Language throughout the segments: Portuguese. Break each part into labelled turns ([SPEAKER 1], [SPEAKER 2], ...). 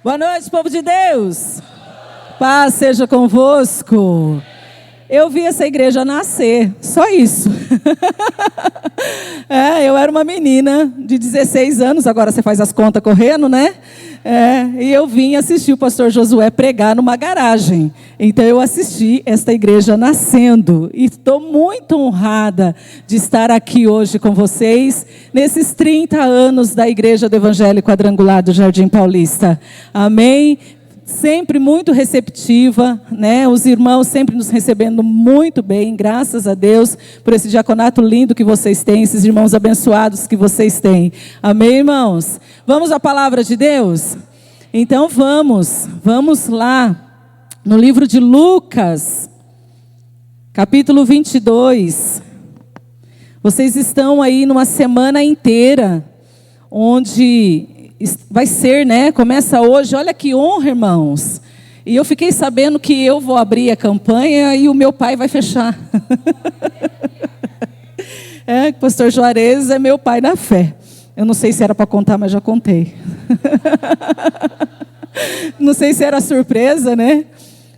[SPEAKER 1] Boa noite, povo de Deus. Paz seja convosco. Eu vi essa igreja nascer, só isso. Eu era uma menina de 16 anos, agora você faz as contas correndo, né? E eu vim assistir o pastor Josué pregar numa garagem. Então eu assisti esta igreja nascendo. E estou muito honrada de estar aqui hoje com vocês, nesses 30 anos da Igreja do Evangelho Quadrangular do Jardim Paulista. Amém? Sempre muito receptiva, né? Os irmãos sempre nos recebendo muito bem, graças a Deus, por esse diaconato lindo que vocês têm, esses irmãos abençoados que vocês têm. Amém, irmãos? Vamos à palavra de Deus? Então vamos lá, no livro de Lucas, capítulo 22. Vocês estão aí numa semana inteira, onde vai ser, né? Começa hoje, olha que honra, irmãos. E eu fiquei sabendo que eu vou abrir a campanha e o meu pai vai fechar. O pastor Juarez é meu pai na fé. Eu não sei se era para contar, mas já contei. Não sei se era surpresa, né?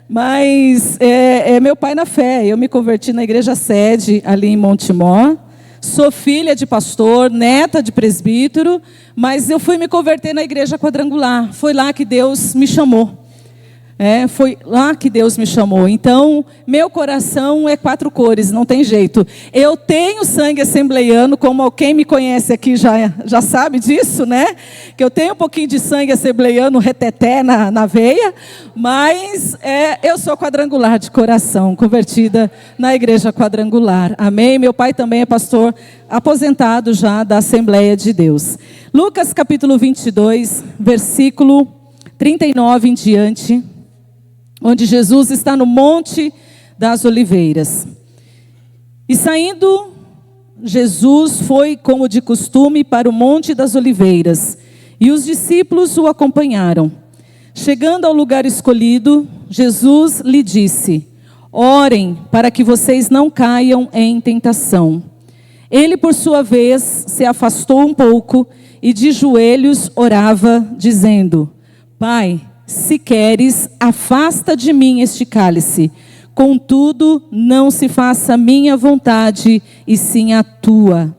[SPEAKER 1] Mas é meu pai na fé. Eu me converti na igreja sede ali em Montemor. Sou filha de pastor, neta de presbítero, mas eu fui me converter na igreja quadrangular. Foi lá que Deus me chamou. Foi lá que Deus me chamou. Então, meu coração é 4 cores, não tem jeito. Eu tenho sangue assembleiano, como quem me conhece aqui já sabe disso, né? Que eu tenho um pouquinho de sangue assembleiano, reteté na veia, mas eu sou quadrangular de coração, convertida na igreja quadrangular. Amém? Meu pai também é pastor aposentado já da Assembleia de Deus. Lucas capítulo 22, versículo 39 em diante, onde Jesus está no Monte das Oliveiras. E saindo, Jesus foi, como de costume, para o Monte das Oliveiras, e os discípulos o acompanharam. Chegando ao lugar escolhido, Jesus lhe disse: orem para que vocês não caiam em tentação. Ele, por sua vez, se afastou um pouco e de joelhos orava, dizendo: Pai, se queres, afasta de mim este cálice. Contudo, não se faça a minha vontade, e sim a tua.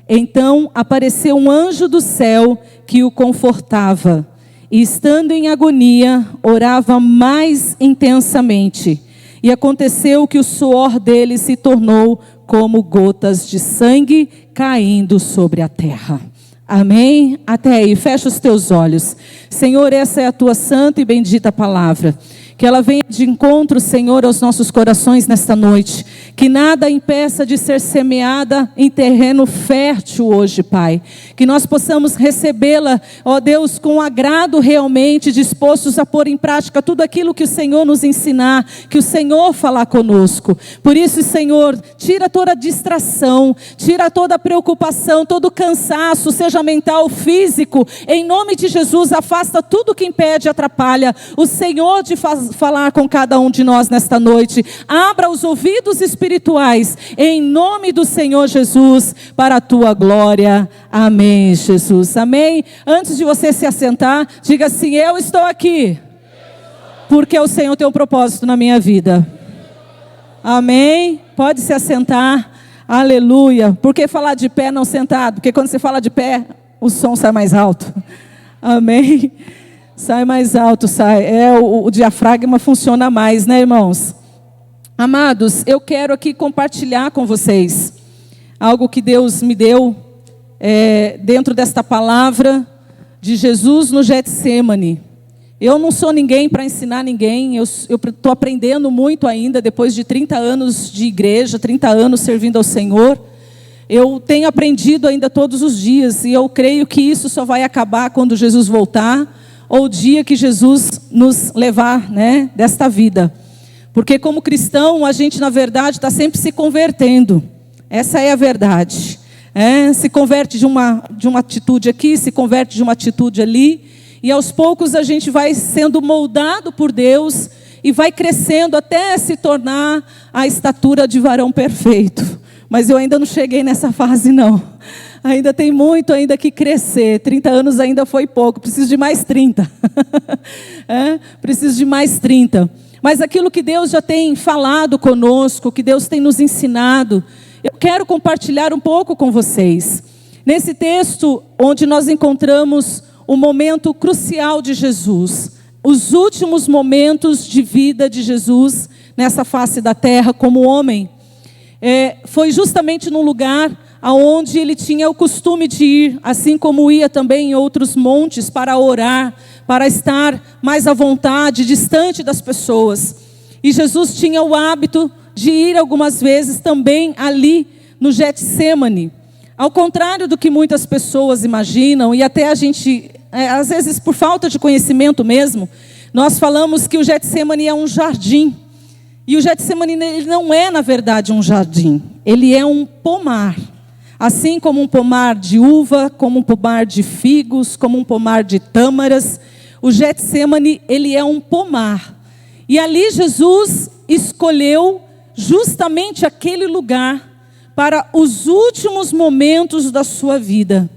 [SPEAKER 1] Então apareceu um anjo do céu que o confortava. E estando em agonia, orava mais intensamente. E aconteceu que o suor dele se tornou como gotas de sangue caindo sobre a terra. Amém? Até aí, fecha os teus olhos. Senhor, essa é a tua santa e bendita palavra. Que ela venha de encontro, Senhor, aos nossos corações nesta noite. Que nada impeça de ser semeada em terreno fértil hoje, Pai. Que nós possamos recebê-la, ó Deus, com agrado realmente, dispostos a pôr em prática tudo aquilo que o Senhor nos ensinar, que o Senhor falar conosco. Por isso, Senhor, tira toda a distração, tira toda a preocupação, todo o cansaço, seja mental ou físico. Em nome de Jesus, afasta tudo que impede e atrapalha o Senhor de falar com cada um de nós nesta noite. Abra os ouvidos espirituais, em nome do Senhor Jesus, para a tua glória. Amém, Jesus. Amém. Antes de você se assentar, diga assim: eu estou aqui, porque o Senhor tem um propósito na minha vida. Amém. Pode se assentar. Aleluia. Por que falar de pé, não sentado? Porque quando você fala de pé, o som sai mais alto. Amém. Sai mais alto, sai. O diafragma funciona mais, né, irmãos? Amados, eu quero aqui compartilhar com vocês algo que Deus me deu dentro desta palavra de Jesus no Getsêmani. Eu não sou ninguém para ensinar ninguém, eu estou aprendendo muito ainda, depois de 30 anos de igreja, 30 anos servindo ao Senhor. Eu tenho aprendido ainda todos os dias, e eu creio que isso só vai acabar quando Jesus voltar, ou o dia que Jesus nos levar, né, desta vida. Porque como cristão, a gente na verdade está sempre se convertendo. Essa é a verdade. Se converte de uma atitude aqui, se converte de uma atitude ali. E aos poucos a gente vai sendo moldado por Deus e vai crescendo até se tornar a estatura de varão perfeito. Mas eu ainda não cheguei nessa fase não. Ainda tem muito ainda que crescer. 30 anos ainda foi pouco, preciso de mais 30. Preciso de mais 30. Mas aquilo que Deus já tem falado conosco, que Deus tem nos ensinado, eu quero compartilhar um pouco com vocês. Nesse texto, onde nós encontramos o momento crucial de Jesus, os últimos momentos de vida de Jesus nessa face da terra como homem, foi justamente num lugar aonde ele tinha o costume de ir, assim como ia também em outros montes para orar, para estar mais à vontade, distante das pessoas. E Jesus tinha o hábito de ir algumas vezes também ali no Getsêmani. Ao contrário do que muitas pessoas imaginam, e até a gente, às vezes por falta de conhecimento mesmo, nós falamos que o Getsêmani é um jardim. E o Getsêmani ele não é, na verdade, um jardim. Ele é um pomar. Assim como um pomar de uva, como um pomar de figos, como um pomar de tâmaras, o Getsêmani, ele é um pomar. E ali Jesus escolheu justamente aquele lugar para os últimos momentos da sua vida.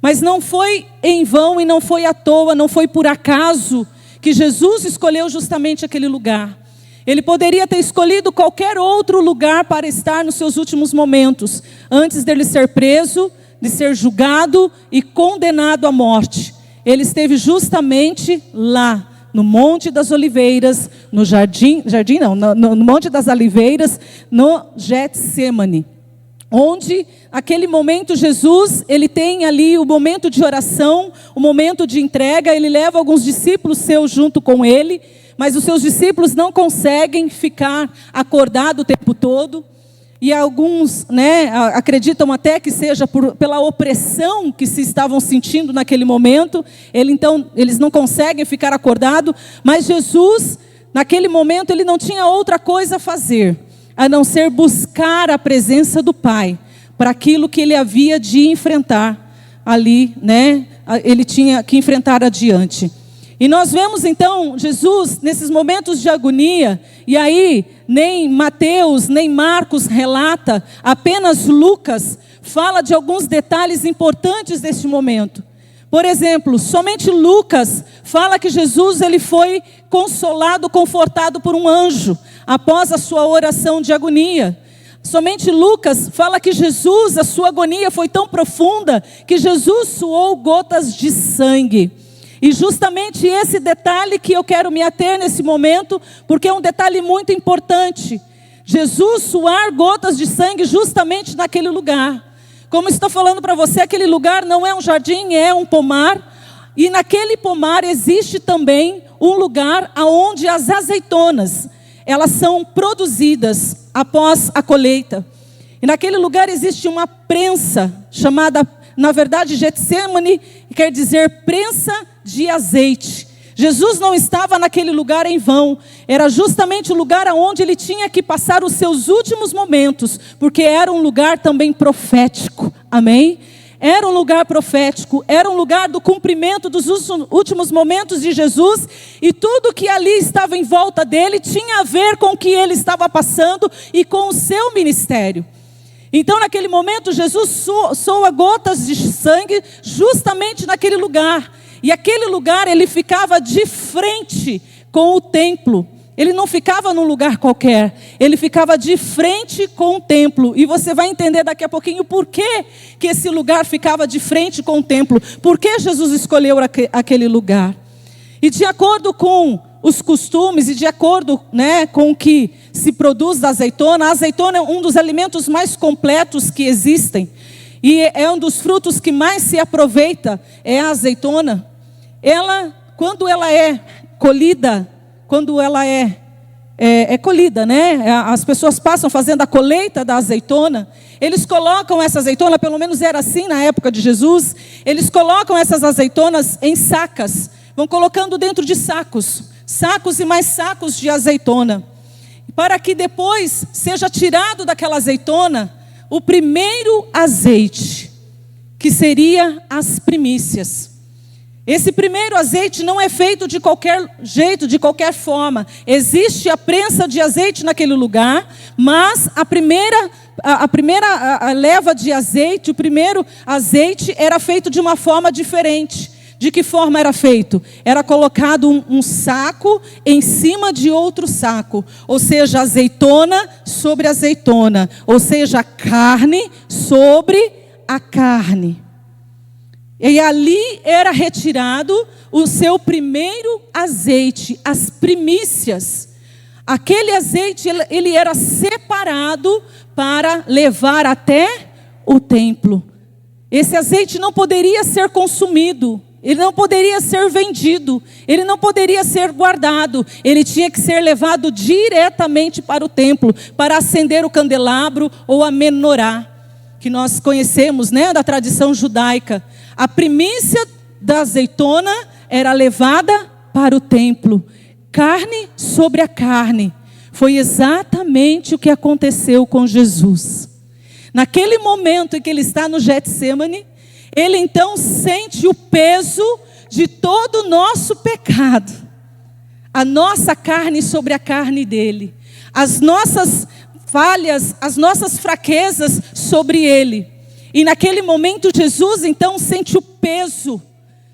[SPEAKER 1] Mas não foi em vão e não foi à toa, não foi por acaso que Jesus escolheu justamente aquele lugar. Ele poderia ter escolhido qualquer outro lugar para estar nos seus últimos momentos, antes dele ser preso, de ser julgado e condenado à morte. Ele esteve justamente lá, no Monte das Oliveiras, no no Monte das Oliveiras, no Getsêmani. Onde, aquele momento, Jesus, ele tem ali o momento de oração, o momento de entrega, ele leva alguns discípulos seus junto com ele, mas os seus discípulos não conseguem ficar acordados o tempo todo, e alguns acreditam até que seja pela opressão que se estavam sentindo naquele momento, eles não conseguem ficar acordados, mas Jesus, naquele momento, ele não tinha outra coisa a fazer, a não ser buscar a presença do Pai, para aquilo que ele havia de enfrentar ali, ele tinha que enfrentar adiante. E nós vemos então Jesus nesses momentos de agonia, e aí nem Mateus, nem Marcos relata, apenas Lucas fala de alguns detalhes importantes deste momento. Por exemplo, somente Lucas fala que Jesus ele foi consolado, confortado por um anjo, após a sua oração de agonia. Somente Lucas fala que Jesus, a sua agonia foi tão profunda, que Jesus suou gotas de sangue. E justamente esse detalhe que eu quero me ater nesse momento, porque é um detalhe muito importante. Jesus suar gotas de sangue justamente naquele lugar. Como estou falando para você, aquele lugar não é um jardim, é um pomar. E naquele pomar existe também um lugar onde as azeitonas, elas são produzidas após a colheita. E naquele lugar existe uma prensa, chamada, na verdade, Getsêmani, quer dizer prensa de azeite. Jesus não estava naquele lugar em vão. Era justamente o lugar onde ele tinha que passar os seus últimos momentos, porque era um lugar também profético. Amém? Era um lugar profético, era um lugar do cumprimento dos últimos momentos de Jesus, e tudo que ali estava em volta dele tinha a ver com o que ele estava passando e com o seu ministério. Então naquele momento Jesus soa gotas de sangue justamente naquele lugar, e aquele lugar ele ficava de frente com o templo. Ele não ficava num lugar qualquer, ele ficava de frente com o templo. E você vai entender daqui a pouquinho por que esse lugar ficava de frente com o templo. Por que Jesus escolheu aquele lugar. E de acordo com os costumes e de acordo com o que se produz da azeitona, a azeitona é um dos alimentos mais completos que existem. E é um dos frutos que mais se aproveita, é a azeitona. Ela, quando ela é colhida, colhida, as pessoas passam fazendo a colheita da azeitona, eles colocam essa azeitona, pelo menos era assim na época de Jesus, eles colocam essas azeitonas em sacas, vão colocando dentro de sacos e mais sacos de azeitona, para que depois seja tirado daquela azeitona o primeiro azeite, que seria as primícias. Esse primeiro azeite não é feito de qualquer jeito, de qualquer forma. Existe a prensa de azeite naquele lugar, mas a primeira a leva de azeite, o primeiro azeite era feito de uma forma diferente. De que forma era feito? Era colocado um saco em cima de outro saco. Ou seja, azeitona sobre azeitona. Ou seja, carne sobre a carne. E ali era retirado o seu primeiro azeite, as primícias. Aquele azeite, ele era separado para levar até o templo. Esse azeite não poderia ser consumido. Ele não poderia ser vendido, ele não poderia ser guardado, ele tinha que ser levado diretamente para o templo, para acender o candelabro ou a menorá, que nós conhecemos, né, da tradição judaica. A primícia da azeitona era levada para o templo, carne sobre a carne. Foi exatamente o que aconteceu com Jesus. Naquele momento em que ele está no Getsemane, ele então sente o peso de todo o nosso pecado. A nossa carne sobre a carne dele. As nossas falhas, as nossas fraquezas sobre ele. E naquele momento Jesus então sente o peso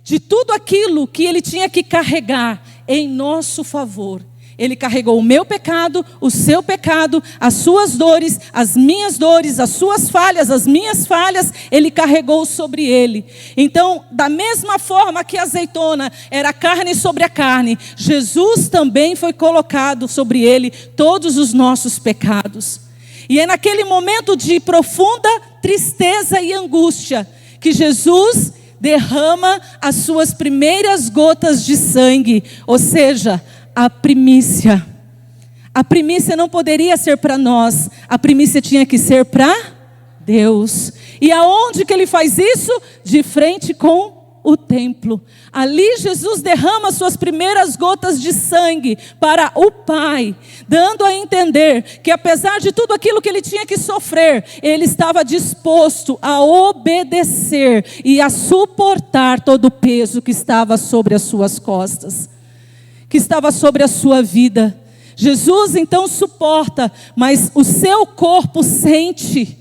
[SPEAKER 1] de tudo aquilo que ele tinha que carregar em nosso favor. Ele carregou o meu pecado, o seu pecado, as suas dores, as suas falhas, as minhas falhas, ele carregou sobre ele. Então, da mesma forma que a azeitona era carne sobre a carne, Jesus também foi colocado sobre ele todos os nossos pecados. E é naquele momento de profunda tristeza e angústia que Jesus derrama as suas primeiras gotas de sangue, ou seja, a primícia. A primícia não poderia ser para nós, a primícia tinha que ser para Deus. E aonde que ele faz isso? De frente com o templo. Ali Jesus derrama suas primeiras gotas de sangue para o Pai, dando a entender que apesar de tudo aquilo que ele tinha que sofrer, ele estava disposto a obedecer e a suportar todo o peso que estava sobre as suas costas, que estava sobre a sua vida. Jesus então suporta, mas o seu corpo sente.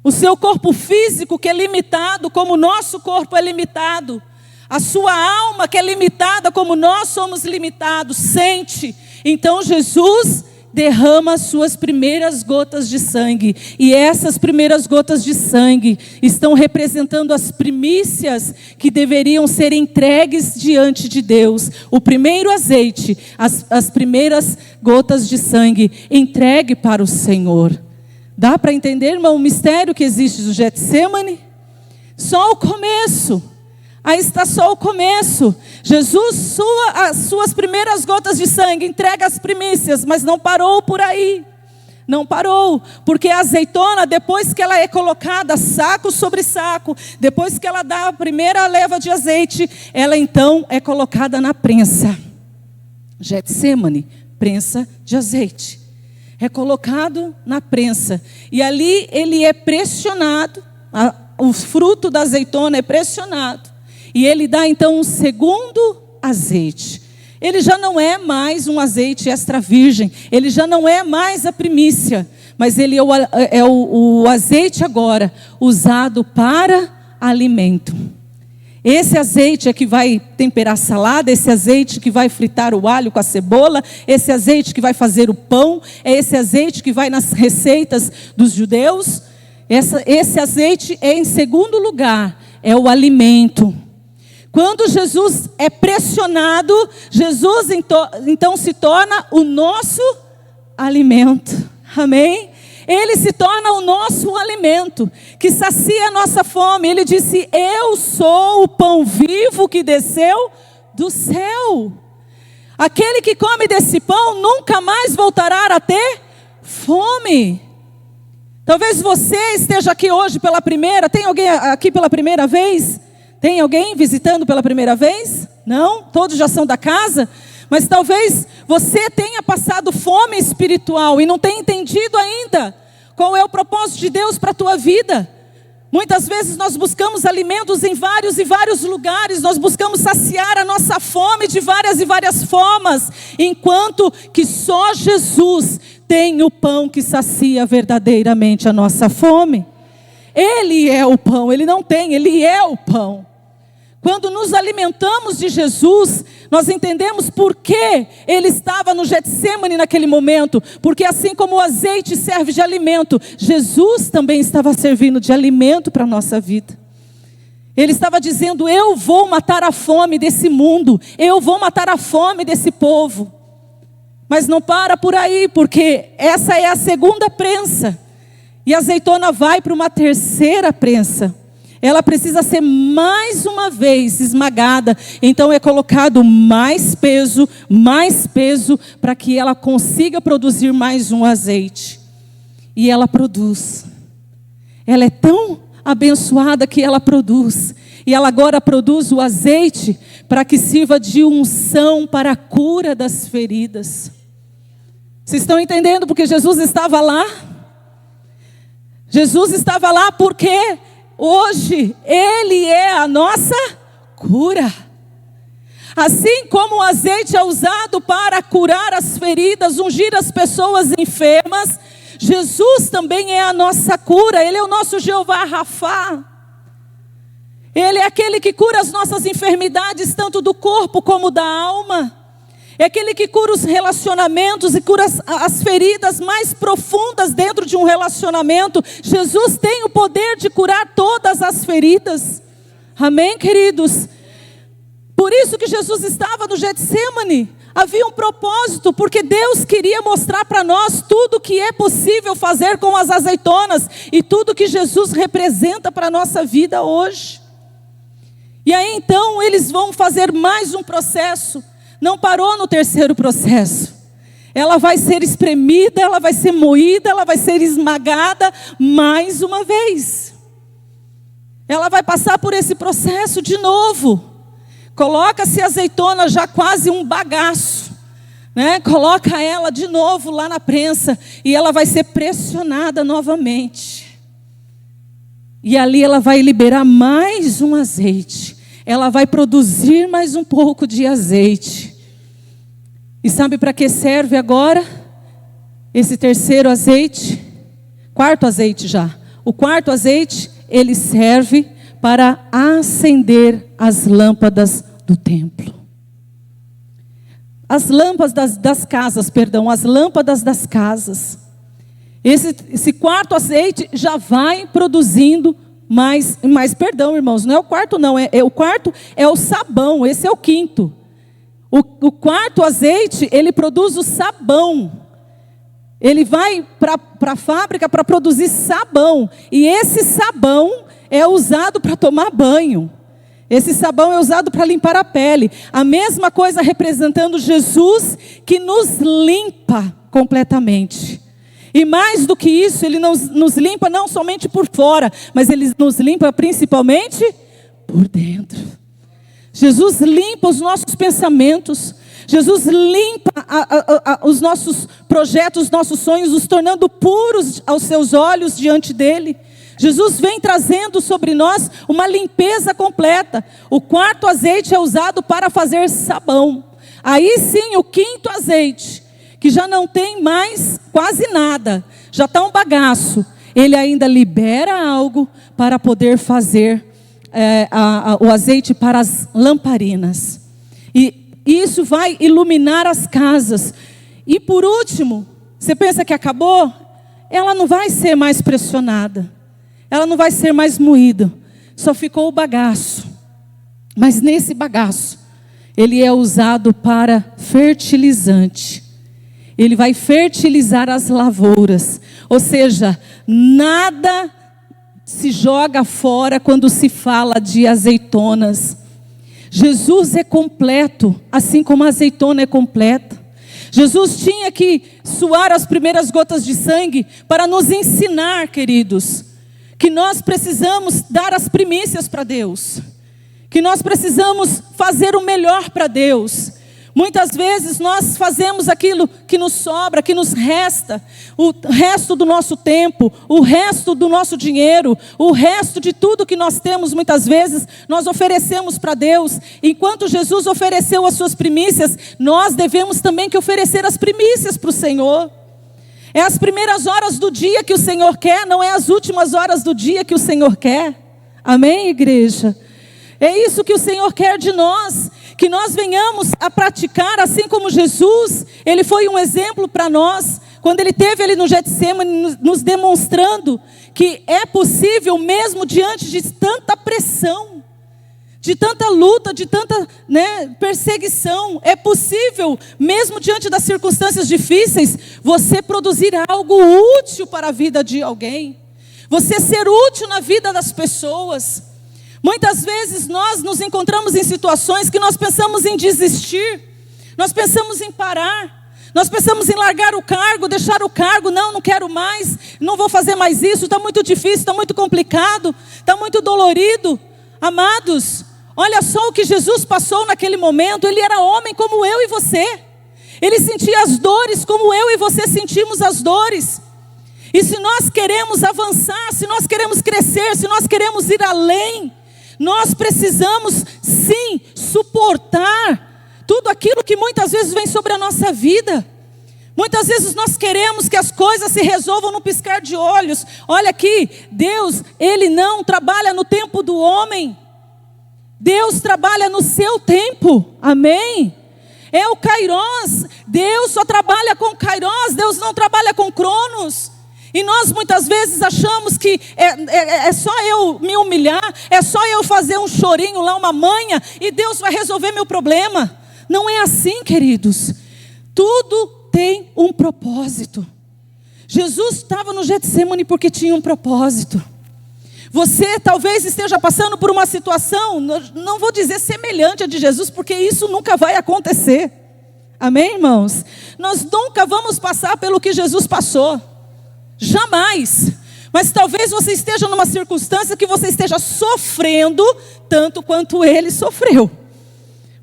[SPEAKER 1] O seu corpo físico, que é limitado, como o nosso corpo é limitado. A sua alma, que é limitada, como nós somos limitados, sente. Então Jesus derrama as suas primeiras gotas de sangue. E essas primeiras gotas de sangue estão representando as primícias que deveriam ser entregues diante de Deus. O primeiro azeite, as primeiras gotas de sangue, entregue para o Senhor. Dá para entender, irmão, o mistério que existe no Getsemane? Só o começo. Aí está só o começo. Jesus, as suas primeiras gotas de sangue, entrega as primícias, mas não parou por aí. Não parou, porque a azeitona, depois que ela é colocada saco sobre saco, depois que ela dá a primeira leva de azeite, ela então é colocada na prensa. Getsemane, prensa de azeite. É colocado na prensa. E ali ele é pressionado, o fruto da azeitona é pressionado. E ele dá então um segundo azeite. Ele já não é mais um azeite extra virgem. Ele já não é mais a primícia. Mas ele é o azeite agora usado para alimento. Esse azeite é que vai temperar a salada, esse azeite que vai fritar o alho com a cebola, esse azeite que vai fazer o pão, é esse azeite que vai nas receitas dos judeus. Esse azeite é, em segundo lugar, é o alimento. Quando Jesus é pressionado, Jesus então se torna o nosso alimento. Amém? Ele se torna o nosso alimento, que sacia a nossa fome. Ele disse: eu sou o pão vivo que desceu do céu. Aquele que come desse pão nunca mais voltará a ter fome. Talvez você esteja aqui hoje pela primeira. Tem alguém aqui pela primeira vez? Tem alguém visitando pela primeira vez? Não? Todos já são da casa? Mas talvez você tenha passado fome espiritual e não tenha entendido ainda qual é o propósito de Deus para a tua vida. Muitas vezes nós buscamos alimentos em vários e vários lugares, nós buscamos saciar a nossa fome de várias e várias formas, enquanto que só Jesus tem o pão que sacia verdadeiramente a nossa fome. Ele é o pão, Ele não tem, Ele é o pão. Quando nos alimentamos de Jesus, nós entendemos por que Ele estava no Getsemane naquele momento. Porque assim como o azeite serve de alimento, Jesus também estava servindo de alimento para a nossa vida. Ele estava dizendo: eu vou matar a fome desse mundo, eu vou matar a fome desse povo. Mas não para por aí, porque essa é a segunda prensa. E a azeitona vai para uma terceira prensa. Ela precisa ser mais uma vez esmagada. Então é colocado mais peso para que ela consiga produzir mais um azeite. E ela produz. Ela é tão abençoada que ela produz. E ela agora produz o azeite para que sirva de unção para a cura das feridas. Vocês estão entendendo porque Jesus estava lá? Jesus estava lá porque hoje Ele é a nossa cura. Assim como o azeite é usado para curar as feridas, ungir as pessoas enfermas, Jesus também é a nossa cura. Ele é o nosso Jeová Rafá. Ele é aquele que cura as nossas enfermidades, tanto do corpo como da alma. É aquele que cura os relacionamentos e cura as feridas mais profundas dentro de um relacionamento. Jesus tem o poder de curar todas as feridas. Amém, queridos? Por isso que Jesus estava no Getsemane. Havia um propósito, porque Deus queria mostrar para nós tudo o que é possível fazer com as azeitonas e tudo que Jesus representa para a nossa vida hoje. E aí então eles vão fazer mais um processo. Não parou no terceiro processo. Ela vai ser espremida, ela vai ser moída, ela vai ser esmagada mais uma vez. Ela vai passar por esse processo de novo. Coloca-se a azeitona já quase um bagaço, né? Coloca ela de novo lá na prensa e ela vai ser pressionada novamente. E ali ela vai liberar mais um azeite. Ela vai produzir mais um pouco de azeite. E sabe para que serve agora esse terceiro azeite? Quarto azeite já. O quarto azeite, ele serve para acender as lâmpadas do templo. As lâmpadas das casas, as lâmpadas das casas. Esse quarto azeite já vai produzindo mais, irmãos, não é o quarto não, o quarto é o sabão, esse é o quinto. O quarto azeite, ele produz o sabão. Ele vai para a fábrica para produzir sabão. E esse sabão é usado para tomar banho. Esse sabão é usado para limpar a pele. A mesma coisa representando Jesus, que nos limpa completamente. E mais do que isso, Ele nos limpa não somente por fora, mas Ele nos limpa principalmente por dentro. Jesus limpa os nossos pensamentos. Jesus limpa os nossos projetos, os nossos sonhos, os tornando puros aos seus olhos diante dEle. Jesus vem trazendo sobre nós uma limpeza completa. O quarto azeite é usado para fazer sabão. Aí sim, o quinto azeite, que já não tem mais quase nada, já está um bagaço, ele ainda libera algo para poder fazer o azeite para as lamparinas. E isso vai iluminar as casas. E por último, você pensa que acabou? Ela não vai ser mais pressionada. Ela não vai ser mais moída. Só ficou o bagaço. Mas nesse bagaço, ele é usado para fertilizante. Ele vai fertilizar as lavouras. Ou seja, nada se joga fora quando se fala de azeitonas. Jesus é completo, assim como a azeitona é completa. Jesus tinha que suar as primeiras gotas de sangue para nos ensinar, queridos, que nós precisamos dar as primícias para Deus, que nós precisamos fazer o melhor para Deus. Muitas vezes nós fazemos aquilo que nos sobra, que nos resta, o resto do nosso tempo, o resto do nosso dinheiro, o resto de tudo que nós temos, muitas vezes, nós oferecemos para Deus. Enquanto Jesus ofereceu as suas primícias, nós devemos também que oferecer as primícias para o Senhor. É as primeiras horas do dia que o Senhor quer, não é as últimas horas do dia que o Senhor quer. Amém, igreja? É isso que o Senhor quer de nós, que nós venhamos a praticar, assim como Jesus, Ele foi um exemplo para nós, quando Ele esteve ali no Getsemane, nos demonstrando que é possível mesmo diante de tanta pressão, de tanta luta, de tanta perseguição, é possível, mesmo diante das circunstâncias difíceis, você produzir algo útil para a vida de alguém, você ser útil na vida das pessoas. Muitas vezes nós nos encontramos em situações que nós pensamos em desistir, nós pensamos em parar, nós pensamos em largar o cargo, deixar o cargo, não quero mais, não vou fazer mais isso, está muito difícil, está muito complicado, está muito dolorido. Amados, olha só o que Jesus passou naquele momento. Ele era homem como eu e você, ele sentia as dores como eu e você sentimos as dores. E se nós queremos avançar, se nós queremos crescer, se nós queremos ir além, nós precisamos sim suportar tudo aquilo que muitas vezes vem sobre a nossa vida. Muitas vezes nós queremos que as coisas se resolvam no piscar de olhos. Olha aqui, Deus, Ele não trabalha no tempo do homem, Deus trabalha no seu tempo. Amém? É o Kairos, Deus só trabalha com Kairos, Deus não trabalha com Cronos. E nós muitas vezes achamos que é só eu me humilhar, é só eu fazer um chorinho lá, uma manha, e Deus vai resolver meu problema. Não é assim, queridos. Tudo tem um propósito. Jesus estava no Getsemane porque tinha um propósito. Você talvez esteja passando por uma situação, não vou dizer semelhante à de Jesus, porque isso nunca vai acontecer. Amém, irmãos? Nós nunca vamos passar pelo que Jesus passou. Jamais. Mas talvez você esteja numa circunstância que você esteja sofrendo tanto quanto ele sofreu.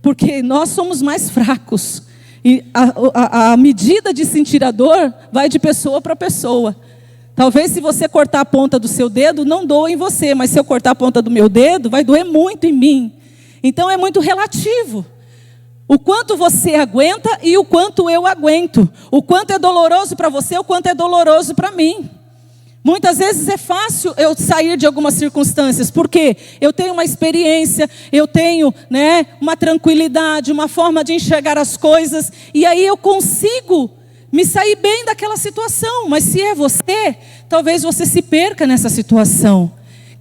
[SPEAKER 1] Porque nós somos mais fracos. E a medida de sentir a dor vai de pessoa para pessoa. Talvez se você cortar a ponta do seu dedo, não doa em você. Mas se eu cortar a ponta do meu dedo, vai doer muito em mim. Então é muito relativo. O quanto você aguenta e o quanto eu aguento. O quanto é doloroso para você, o quanto é doloroso para mim. Muitas vezes é fácil eu sair de algumas circunstâncias, porque eu tenho uma experiência, eu tenho uma tranquilidade, uma forma de enxergar as coisas, e aí eu consigo me sair bem daquela situação. Mas se é você, talvez você se perca nessa situação.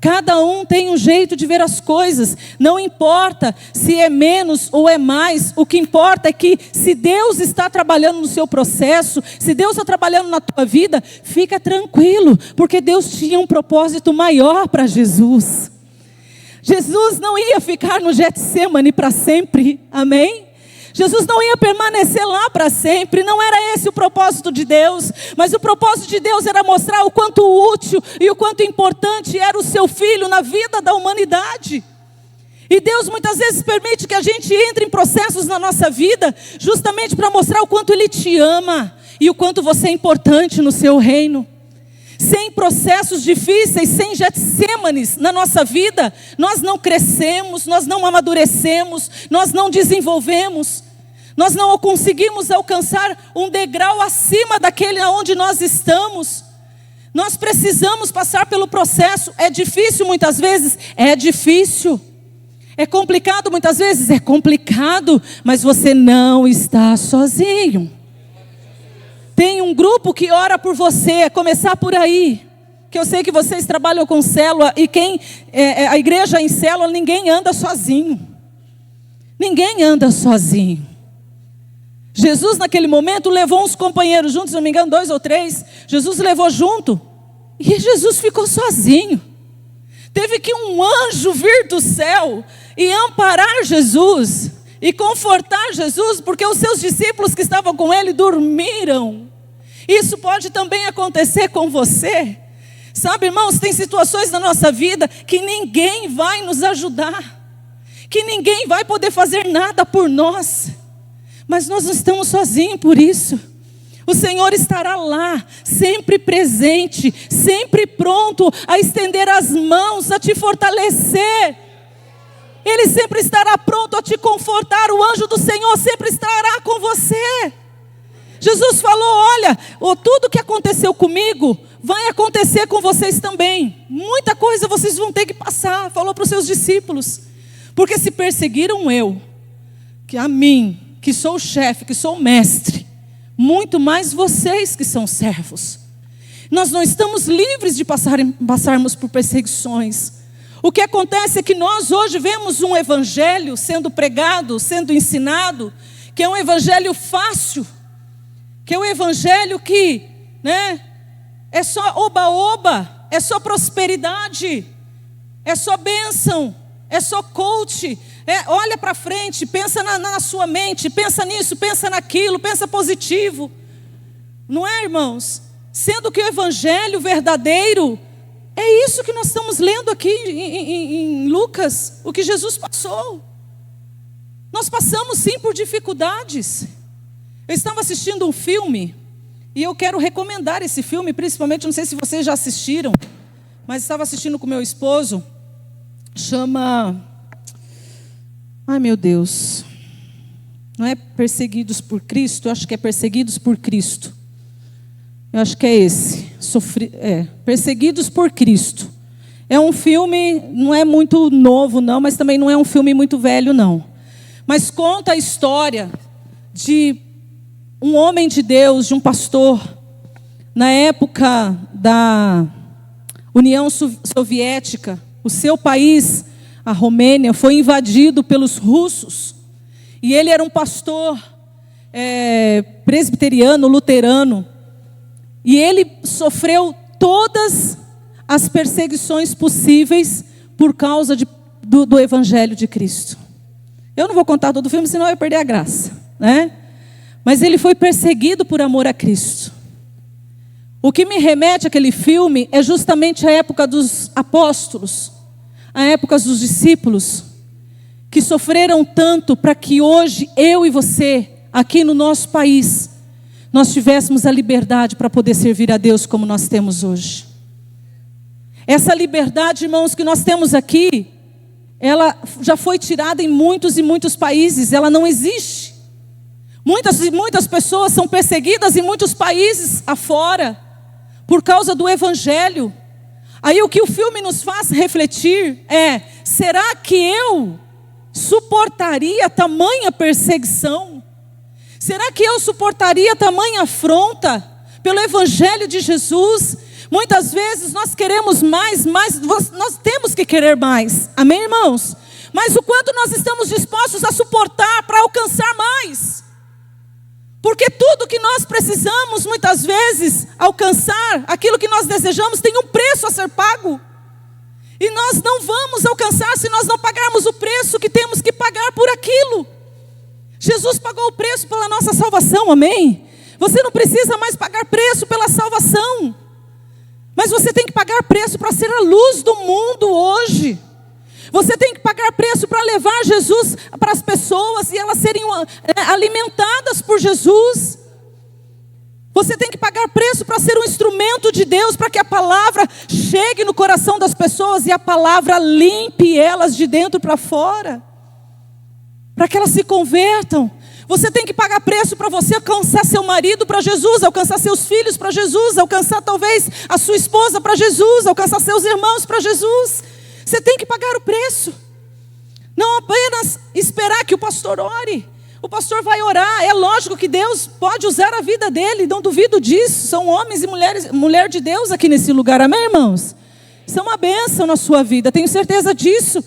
[SPEAKER 1] Cada um tem um jeito de ver as coisas. Não importa se é menos ou é mais. O que importa é que se Deus está trabalhando no seu processo, se Deus está trabalhando na tua vida, fica tranquilo, porque Deus tinha um propósito maior para Jesus. Jesus não ia ficar no Getsemane para sempre. Amém? Jesus não ia permanecer lá para sempre, não era esse o propósito de Deus, mas o propósito de Deus era mostrar o quanto útil e o quanto importante era o seu Filho na vida da humanidade. E Deus muitas vezes permite que a gente entre em processos na nossa vida, justamente para mostrar o quanto Ele te ama e o quanto você é importante no seu reino. Sem processos difíceis, sem Getsêmanes na nossa vida, nós não crescemos, nós não amadurecemos, nós não desenvolvemos, nós não conseguimos alcançar um degrau acima daquele onde nós estamos. Nós precisamos passar pelo processo. É difícil muitas vezes? É difícil. É complicado muitas vezes? É complicado, mas você não está sozinho. Tem um grupo que ora por você, começar por aí. Que eu sei que vocês trabalham com célula, e a igreja em célula, ninguém anda sozinho. Ninguém anda sozinho. Jesus naquele momento levou uns companheiros juntos, se não me engano 2 ou 3. Jesus levou junto, e Jesus ficou sozinho. Teve que um anjo vir do céu e amparar Jesus, e confortar Jesus, porque os seus discípulos que estavam com ele dormiram. Isso pode também acontecer com você. Sabe, irmãos, tem situações na nossa vida que ninguém vai nos ajudar, que ninguém vai poder fazer nada por nós, mas nós não estamos sozinhos por isso. O Senhor estará lá, sempre presente, sempre pronto a estender as mãos, a te fortalecer. Ele sempre estará pronto a te confortar. O anjo do Senhor sempre estará com você. Jesus falou: olha, tudo que aconteceu comigo vai acontecer com vocês também. Muita coisa vocês vão ter que passar. Falou para os seus discípulos. Porque se perseguiram que a mim, que sou o chefe, que sou o mestre, muito mais vocês que são servos. Nós não estamos livres de passarmos por perseguições. O que acontece é que nós hoje vemos um evangelho sendo pregado, sendo ensinado, que é um evangelho fácil, que é um evangelho que, é só oba-oba, é só prosperidade, é só bênção, é só coach, olha para frente, pensa na sua mente, pensa nisso, pensa naquilo, pensa positivo. Não é, irmãos? Sendo que o evangelho verdadeiro é isso que nós estamos lendo aqui em Lucas, o que Jesus passou. Nós passamos sim por dificuldades. Eu estava assistindo um filme, e eu quero recomendar esse filme, principalmente, não sei se vocês já assistiram, mas estava assistindo com meu esposo, chama... Ai, meu Deus. Não é Perseguidos por Cristo, eu acho que é Perseguidos por Cristo. Eu acho que é esse. Perseguidos por Cristo. É um filme, não é muito novo não, mas também não é um filme muito velho não. Mas conta a história de um homem de Deus, de um pastor, na época da União Soviética. O seu país, a Romênia, foi invadido pelos russos. E ele era um pastor presbiteriano, luterano. E ele sofreu todas as perseguições possíveis por causa do Evangelho de Cristo. Eu não vou contar todo o filme, senão eu ia perder a graça, Mas ele foi perseguido por amor a Cristo. O que me remete àquele filme é justamente a época dos apóstolos, a época dos discípulos, que sofreram tanto para que hoje eu e você, aqui no nosso país, nós tivéssemos a liberdade para poder servir a Deus como nós temos hoje. Essa liberdade, irmãos, que nós temos aqui, ela já foi tirada em muitos e muitos países, ela não existe. Muitas pessoas são perseguidas em muitos países afora, por causa do Evangelho. Aí o que o filme nos faz refletir é: será que eu suportaria tamanha perseguição? Será que eu suportaria tamanha afronta pelo Evangelho de Jesus? Muitas vezes nós queremos mais, nós temos que querer mais. Amém, irmãos? Mas o quanto nós estamos dispostos a suportar para alcançar mais? Porque tudo que nós precisamos, muitas vezes, alcançar, aquilo que nós desejamos, tem um preço a ser pago. E nós não vamos alcançar se nós não pagarmos o preço que temos que pagar por aquilo. Jesus pagou o preço pela nossa salvação, amém? Você não precisa mais pagar preço pela salvação. Mas você tem que pagar preço para ser a luz do mundo hoje. Você tem que pagar preço para levar Jesus para as pessoas e elas serem alimentadas por Jesus. Você tem que pagar preço para ser um instrumento de Deus, para que a palavra chegue no coração das pessoas e a palavra limpe elas de dentro para fora, para que elas se convertam. Você tem que pagar preço para você alcançar seu marido para Jesus, alcançar seus filhos para Jesus, alcançar talvez a sua esposa para Jesus, alcançar seus irmãos para Jesus. Você tem que pagar o preço. Não apenas esperar que o pastor ore. O pastor vai orar. É lógico que Deus pode usar a vida dele, não duvido disso. São homens e mulher de Deus aqui nesse lugar, amém, irmãos? Isso é uma bênção na sua vida, tenho certeza disso.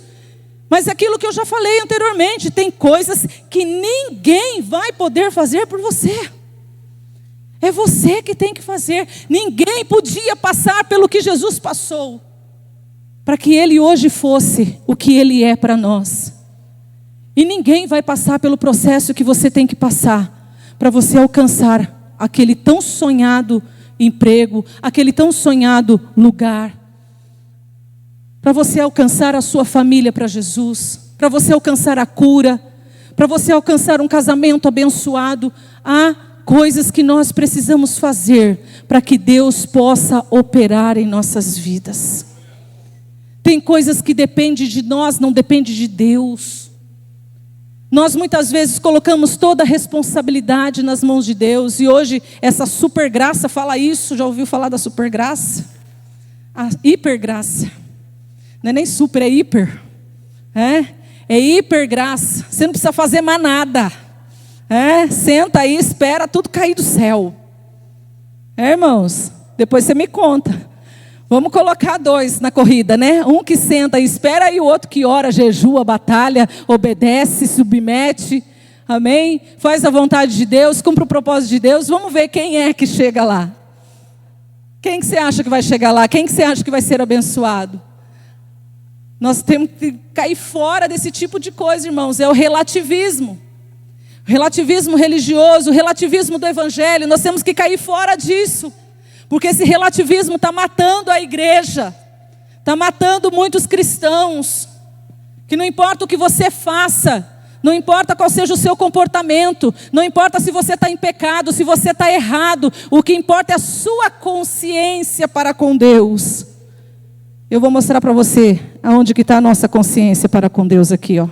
[SPEAKER 1] Mas é aquilo que eu já falei anteriormente, tem coisas que ninguém vai poder fazer por você. É você que tem que fazer. Ninguém podia passar pelo que Jesus passou, para que Ele hoje fosse o que Ele é para nós. E ninguém vai passar pelo processo que você tem que passar, para você alcançar aquele tão sonhado emprego, aquele tão sonhado lugar. Para você alcançar a sua família para Jesus, para você alcançar a cura, para você alcançar um casamento abençoado. Há coisas que nós precisamos fazer para que Deus possa operar em nossas vidas. Tem coisas que dependem de nós, não depende de Deus. Nós muitas vezes colocamos toda a responsabilidade nas mãos de Deus. E hoje essa super graça fala isso. Já ouviu falar da super graça? A hiper graça. Não é nem super, é hiper. É hiper graça. Você não precisa fazer mais nada. Senta aí, espera tudo cair do céu. Irmãos? Depois você me conta. Vamos colocar dois na corrida, né? Um que senta e espera e o outro que ora, jejua, batalha, obedece, submete. Amém? Faz a vontade de Deus, cumpre o propósito de Deus. Vamos ver quem é que chega lá. Quem que você acha que vai chegar lá? Quem que você acha que vai ser abençoado? Nós temos que cair fora desse tipo de coisa, irmãos. É o relativismo. O relativismo religioso, o relativismo do evangelho. Nós temos que cair fora disso. Porque esse relativismo está matando a igreja. Está matando muitos cristãos. Que não importa o que você faça. Não importa qual seja o seu comportamento. Não importa se você está em pecado, se você está errado. O que importa é a sua consciência para com Deus. Eu vou mostrar para você aonde que está a nossa consciência para com Deus aqui, ó.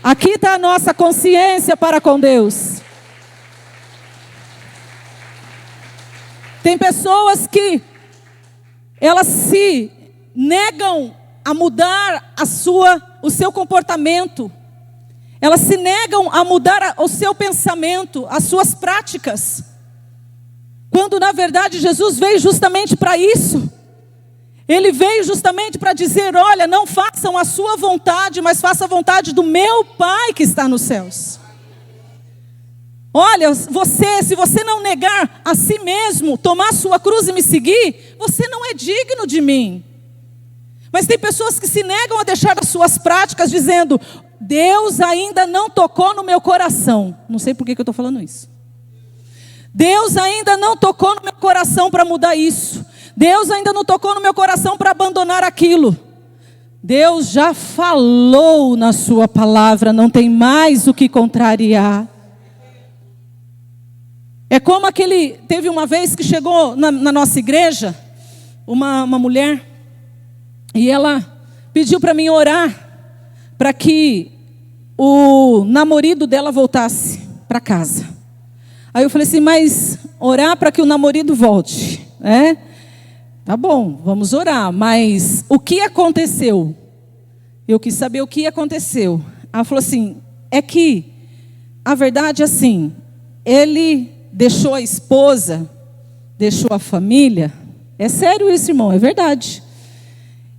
[SPEAKER 1] Aqui está a nossa consciência para com Deus. Tem pessoas que elas se negam a mudar o seu comportamento. Elas se negam a mudar o seu pensamento, as suas práticas. Quando na verdade Jesus veio justamente para isso. Ele veio justamente para dizer, olha, não façam a sua vontade, mas façam a vontade do meu Pai que está nos céus. Olha, se você não negar a si mesmo, tomar a sua cruz e me seguir, você não é digno de mim. Mas tem pessoas que se negam a deixar as suas práticas, dizendo, Deus ainda não tocou no meu coração. Não sei por que eu estou falando isso. Deus ainda não tocou no meu coração para mudar isso. Deus ainda não tocou no meu coração para abandonar aquilo. Deus já falou na sua palavra, não tem mais o que contrariar. É como teve uma vez que chegou na nossa igreja, uma mulher, e ela pediu para mim orar, para que o namorado dela voltasse para casa. Aí eu falei assim, mas orar para que o namorado volte, né? Tá bom, vamos orar, mas o que aconteceu? Eu quis saber o que aconteceu. Ela falou assim, é que a verdade é assim, ele deixou a esposa, deixou a família, é sério isso, irmão, é verdade,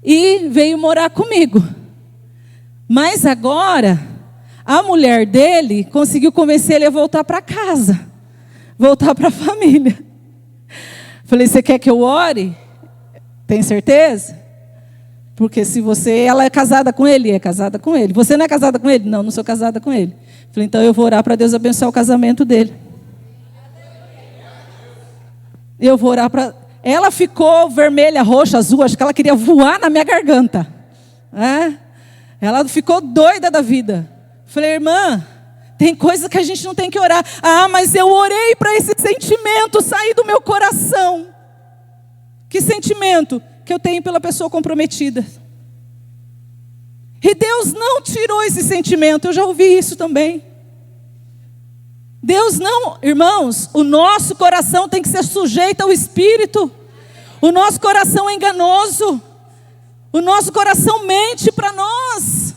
[SPEAKER 1] e veio morar comigo, mas agora, a mulher dele conseguiu convencer ele a voltar para casa, voltar para a família. Falei, você quer que eu ore? Tem certeza? Porque ela é casada com ele? É casada com ele. Você não é casada com ele? Não, não sou casada com ele. Falei, então eu vou orar para Deus abençoar o casamento dele. Eu vou orar para... Ela ficou vermelha, roxa, azul, acho que ela queria voar na minha garganta. Ela ficou doida da vida. Falei, irmã, tem coisa que a gente não tem que orar. Ah, mas eu orei para esse sentimento sair do meu coração. Que sentimento? Que eu tenho pela pessoa comprometida. E Deus não tirou esse sentimento, eu já ouvi isso também. Deus não, irmãos, o nosso coração tem que ser sujeito ao Espírito. O nosso coração é enganoso. O nosso coração mente para nós.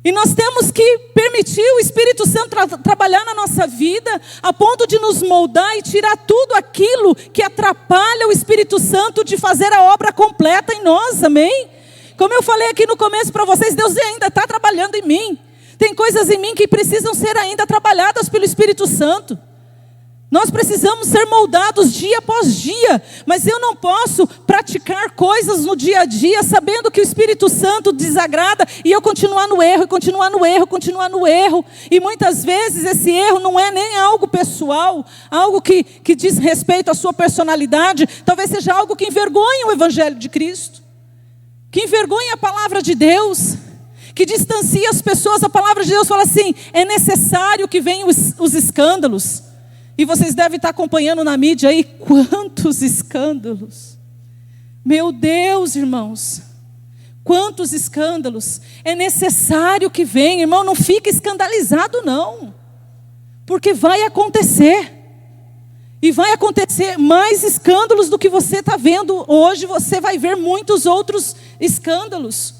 [SPEAKER 1] E nós temos que permitir o Espírito Santo trabalhar na nossa vida, a ponto de nos moldar e tirar tudo aquilo que atrapalha o Espírito Santo de fazer a obra completa em nós, amém? Como eu falei aqui no começo para vocês, Deus ainda está trabalhando em mim. Tem coisas em mim que precisam ser ainda trabalhadas pelo Espírito Santo. Nós precisamos ser moldados dia após dia, mas eu não posso praticar coisas no dia a dia, sabendo que o Espírito Santo desagrada, e eu continuar no erro, continuar no erro, continuar no erro, e muitas vezes esse erro não é nem algo pessoal, algo que diz respeito à sua personalidade, talvez seja algo que envergonhe o Evangelho de Cristo, que envergonhe a palavra de Deus, que distancia as pessoas. A palavra de Deus fala assim, é necessário que venham os escândalos. E vocês devem estar acompanhando na mídia aí, quantos escândalos. Meu Deus, irmãos. Quantos escândalos? É necessário que venha, irmão, não fique escandalizado não. Porque vai acontecer. E vai acontecer mais escândalos do que você está vendo hoje. Você vai ver muitos outros escândalos.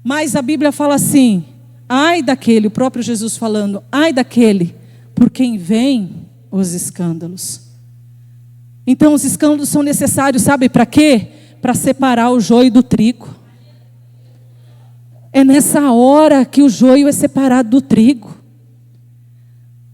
[SPEAKER 1] Mas a Bíblia fala assim: ai daquele, o próprio Jesus falando, ai daquele por quem vem os escândalos. Então os escândalos são necessários, sabe para quê? Para separar o joio do trigo. É nessa hora que o joio é separado do trigo.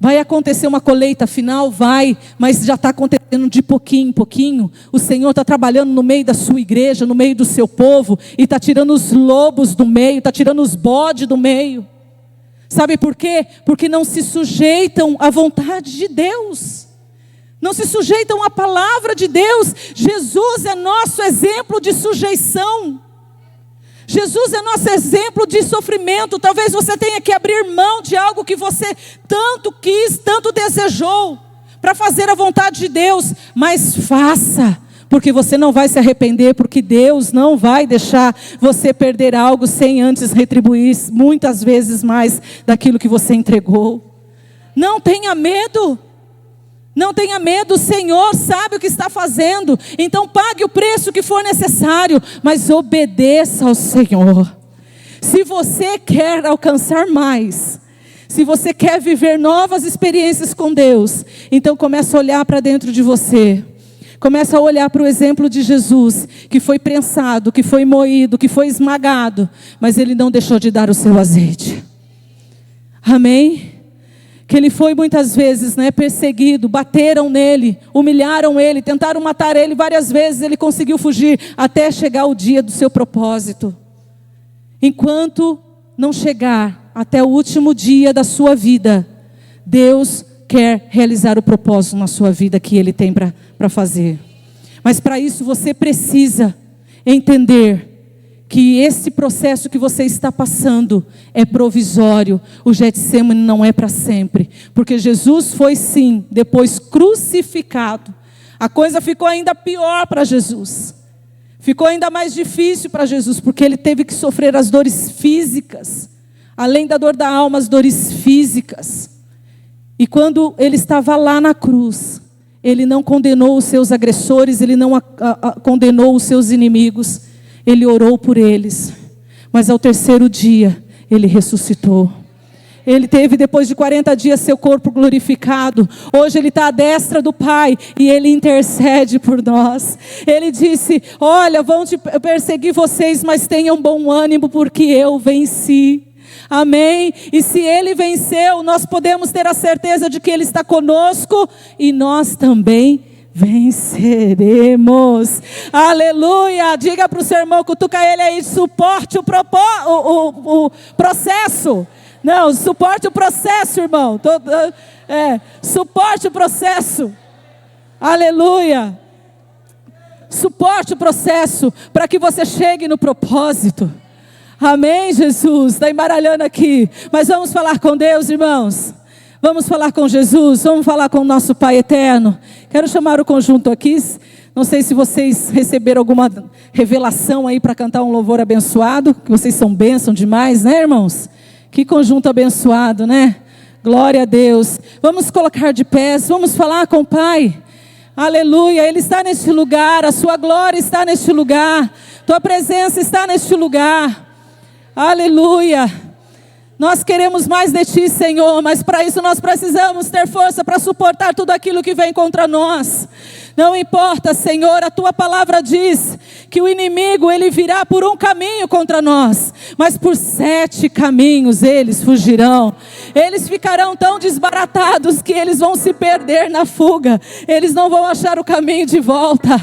[SPEAKER 1] Vai acontecer uma colheita final? Vai, mas já está acontecendo de pouquinho em pouquinho. O Senhor está trabalhando no meio da sua igreja, no meio do seu povo, e está tirando os lobos do meio, está tirando os bodes do meio. Sabe por quê? Porque não se sujeitam à vontade de Deus. Não se sujeitam à palavra de Deus. Jesus é nosso exemplo de sujeição. Jesus é nosso exemplo de sofrimento. Talvez você tenha que abrir mão de algo que você tanto quis, tanto desejou, para fazer a vontade de Deus. Mas faça, porque você não vai se arrepender, porque Deus não vai deixar você perder algo sem antes retribuir muitas vezes mais daquilo que você entregou. Não tenha medo. Não tenha medo, o Senhor sabe o que está fazendo. Então pague o preço que for necessário, mas obedeça ao Senhor. Se você quer alcançar mais, se você quer viver novas experiências com Deus, então comece a olhar para dentro de você. Comece a olhar para o exemplo de Jesus, que foi prensado, que foi moído, que foi esmagado, mas Ele não deixou de dar o seu azeite. Amém? Que Ele foi muitas vezes, perseguido, bateram nele, humilharam ele, tentaram matar ele várias vezes, ele conseguiu fugir até chegar o dia do seu propósito. Enquanto não chegar até o último dia da sua vida, Deus quer realizar o propósito na sua vida que Ele tem para fazer. Mas para isso você precisa entender que esse processo que você está passando é provisório. O Getsemane não é para sempre. Porque Jesus foi sim, depois crucificado. A coisa ficou ainda pior para Jesus. Ficou ainda mais difícil para Jesus, porque Ele teve que sofrer as dores físicas. Além da dor da alma, as dores físicas. E quando Ele estava lá na cruz, Ele não condenou os seus agressores, Ele não condenou os seus inimigos. Ele orou por eles, mas ao terceiro dia, Ele ressuscitou. Ele teve depois de 40 dias seu corpo glorificado. Hoje Ele está à destra do Pai e Ele intercede por nós. Ele disse, olha, vão perseguir vocês, mas tenham bom ânimo porque eu venci. Amém? E se Ele venceu, nós podemos ter a certeza de que Ele está conosco e nós também venceremos. Aleluia. Diga para o seu irmão, cutuca ele aí, suporte o processo. Não, suporte o processo, irmão. Suporte o processo. Aleluia. Suporte o processo para que você chegue no propósito. Amém, Jesus. Está embaralhando aqui. Mas vamos falar com Deus, irmãos. Vamos falar com Jesus, vamos falar com o nosso Pai eterno. Quero chamar o conjunto aqui. Não sei se vocês receberam alguma revelação aí para cantar um louvor abençoado. Que vocês são bênção demais, né, irmãos? Que conjunto abençoado, né? Glória a Deus. Vamos colocar de pés, vamos falar com o Pai. Aleluia, Ele está neste lugar, a sua glória está neste lugar. Tua presença está neste lugar. Aleluia. Nós queremos mais de Ti, Senhor, mas para isso nós precisamos ter força para suportar tudo aquilo que vem contra nós. Não importa, Senhor, a Tua palavra diz que o inimigo, ele virá por um caminho contra nós, mas por 7 caminhos eles fugirão. Eles ficarão tão desbaratados que eles vão se perder na fuga. Eles não vão achar o caminho de volta.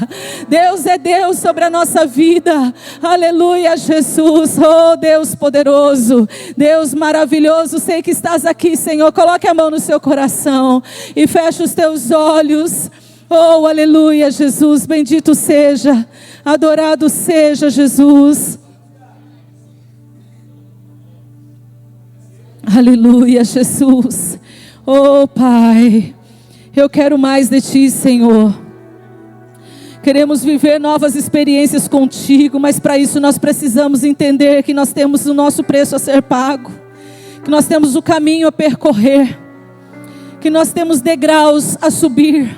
[SPEAKER 1] Deus é Deus sobre a nossa vida. Aleluia, Jesus. Oh, Deus poderoso, Deus maravilhoso, sei que estás aqui, Senhor. Coloque a mão no seu coração e feche os teus olhos. Oh, aleluia, Jesus, bendito seja, adorado seja Jesus. Aleluia, Jesus. Oh, Pai, eu quero mais de Ti, Senhor. Queremos viver novas experiências contigo, mas para isso nós precisamos entender que nós temos o nosso preço a ser pago, que nós temos o caminho a percorrer, que nós temos degraus a subir.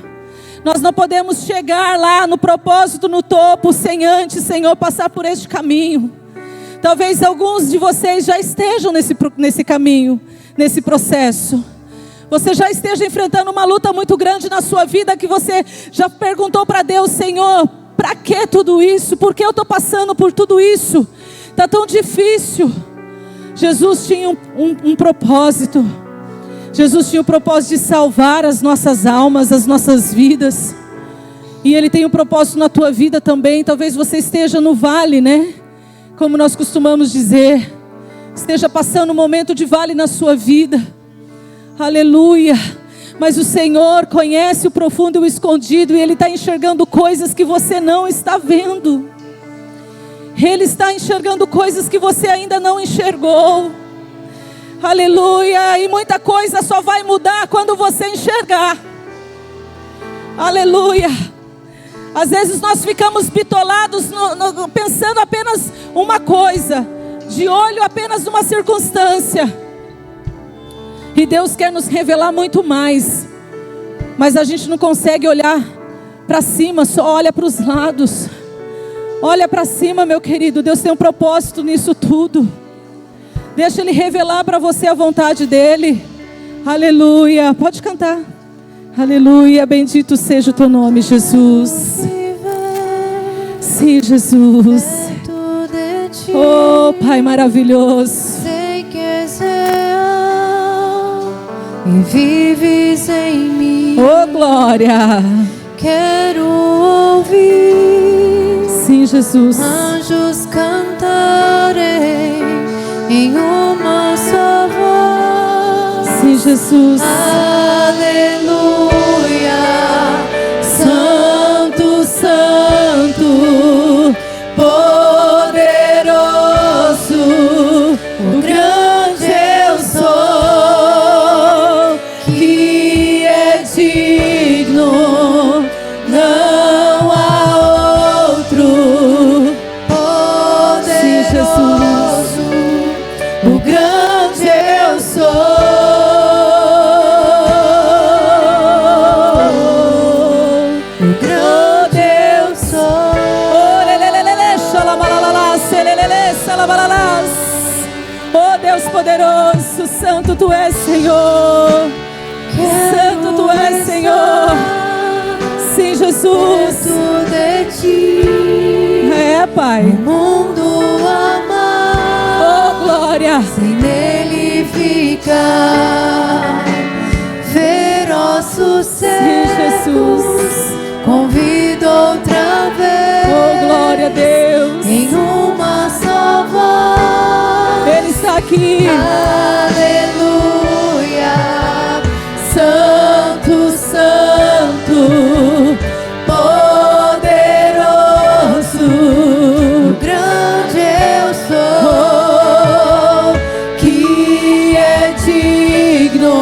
[SPEAKER 1] Nós não podemos chegar lá no propósito, no topo, sem antes, Senhor, passar por este caminho. Talvez alguns de vocês já estejam nesse caminho, nesse processo. Você já esteja enfrentando uma luta muito grande na sua vida, que você já perguntou para Deus: Senhor, para que tudo isso? Por que eu estou passando por tudo isso? Está tão difícil. Jesus tinha um propósito. Jesus tinha o propósito de salvar as nossas almas, as nossas vidas. E Ele tem um propósito na tua vida também. Talvez você esteja no vale, né? Como nós costumamos dizer. Esteja passando um momento de vale na sua vida. Aleluia. Mas o Senhor conhece o profundo e o escondido. E Ele está enxergando coisas que você não está vendo. Ele está enxergando coisas que você ainda não enxergou. Aleluia. E muita coisa só vai mudar quando você enxergar. Aleluia. Às vezes nós ficamos bitolados pensando apenas uma coisa, de olho apenas uma circunstância. E Deus quer nos revelar muito mais. Mas a gente não consegue olhar para cima, só olha para os lados. Olha para cima, meu querido. Deus tem um propósito nisso tudo. Deixa Ele revelar para você a vontade dEle. Aleluia. Pode cantar. Aleluia. Bendito seja o teu nome, Jesus. Sim, Jesus. Oh, Pai maravilhoso.
[SPEAKER 2] Sei que és real e vives em mim.
[SPEAKER 1] Oh, glória.
[SPEAKER 2] Quero ouvir.
[SPEAKER 1] Sim, Jesus.
[SPEAKER 2] Anjos cantarem em uma só voz.
[SPEAKER 1] Sim, Jesus.
[SPEAKER 2] Aleluia.
[SPEAKER 1] Santo, Santo, poderoso, o grande eu sou, que é digno, não há outro.
[SPEAKER 2] Poderoso.
[SPEAKER 1] Sim, Jesus. O grande eu sou. O grande eu sou. Oh, lelelele, xalabalalá, selelele, salabalalás. Oh, Deus poderoso, santo tu és, Senhor. Santo tu és, Senhor. Sim, Jesus.
[SPEAKER 2] Perto de ti,
[SPEAKER 1] É, Pai.
[SPEAKER 2] o mundo amar,
[SPEAKER 1] Oh, glória.
[SPEAKER 2] sem nele ficar. Ver ossos secos, convido outra vez.
[SPEAKER 1] Oh, glória a Deus.
[SPEAKER 2] Em uma só voz.
[SPEAKER 1] Ele está aqui.
[SPEAKER 2] Aleluia.
[SPEAKER 1] Santo, Santo, poderoso,
[SPEAKER 2] O grande eu sou,
[SPEAKER 1] que é digno,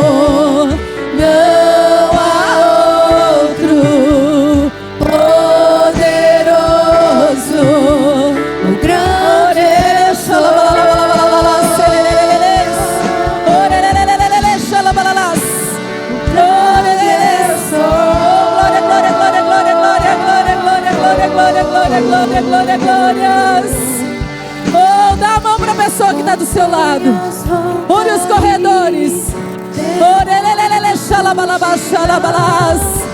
[SPEAKER 1] não há outro. Poderoso,
[SPEAKER 2] o grande eu sou.
[SPEAKER 1] Glória, glória, glórias. Oh, dá a mão para a pessoa que está do seu lado. Olhe os corredores. Oh, lelelele, xalabalabá, xalabalás.